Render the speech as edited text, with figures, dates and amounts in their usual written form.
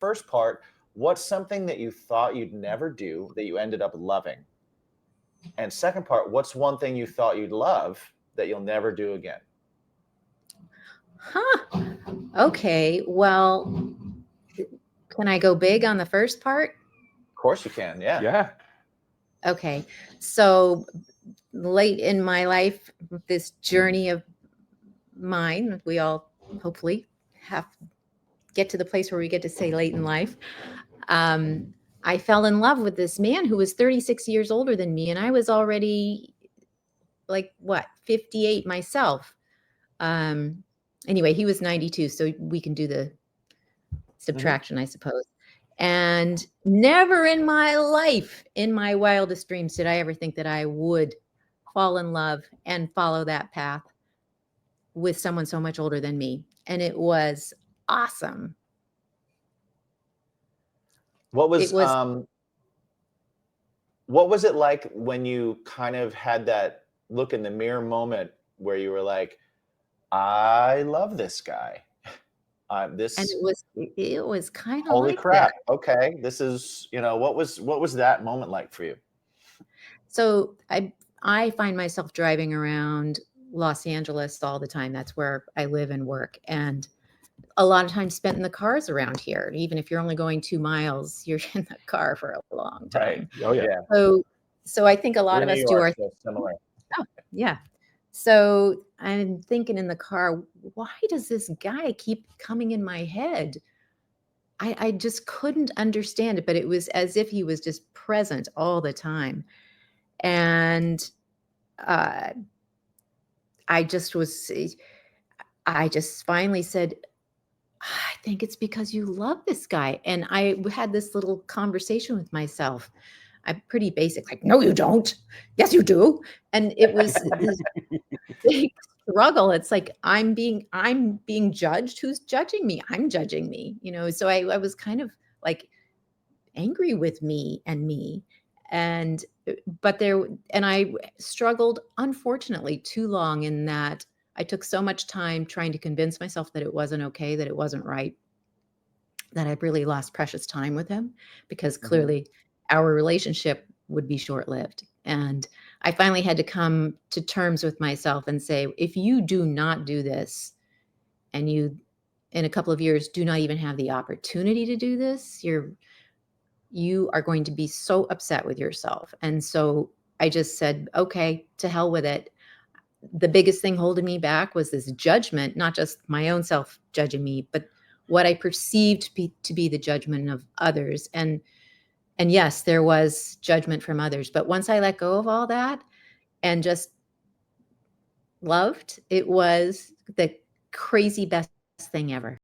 first part, what's something that you thought you'd never do that you ended up loving? And second part, what's one thing you thought you'd love that you'll never do again? Huh. Okay. Well, can I go big on the first part? Of course you can. Yeah. Yeah. Okay. So late in my life, this journey of mine, we all hopefully have get to the place where we get to say late in life. I fell in love with this man who was 36 years older than me, and I was already like what 58 myself. Anyway, he was 92, so we can do the subtraction, I suppose. And never in my life, in my wildest dreams, did I ever think that I would fall in love and follow that path with someone so much older than me. And it was awesome. What It was was, what was it like when you kind of had that look in the mirror moment where you were like, I love this guy. and This it was kind of holy like that. crap. Okay, this is, what was that moment like for you? So I find myself driving around Los Angeles all the time. That's where I live and work. And a lot of time spent in the cars around here. Even if you're only going 2 miles, you're in the car for a long Right. time. Oh yeah. Yeah. So I think a lot We're of New us do York, our so similar. oh, yeah. So I'm thinking in the car, why does this guy keep coming in my head? I just couldn't understand it, but it was as if he was just present all the time. And uh, I just was, I just finally said, I think it's because you love this guy. And I had this little conversation with myself. I'm pretty basic, like, no, you don't. Yes, you do. And it was this big struggle. It's like I'm being judged. Who's judging me? I'm judging me, So I was kind of like angry with me. And but there and I struggled unfortunately too long in that I took so much time trying to convince myself that it wasn't okay, that it wasn't right, that I really lost precious time with him because Mhm. clearly our relationship would be short-lived. And I finally had to come to terms with myself and say, if you do not do this and you in a couple of years do not even have the opportunity to do this, you are going to be so upset with yourself. And so I just said, okay, to hell with it. The biggest thing holding me back was this judgment, not just my own self judging me, but what I perceived to be the judgment of others. And yes, there was judgment from others. But once I let go of all that and just loved, it was the crazy best thing ever.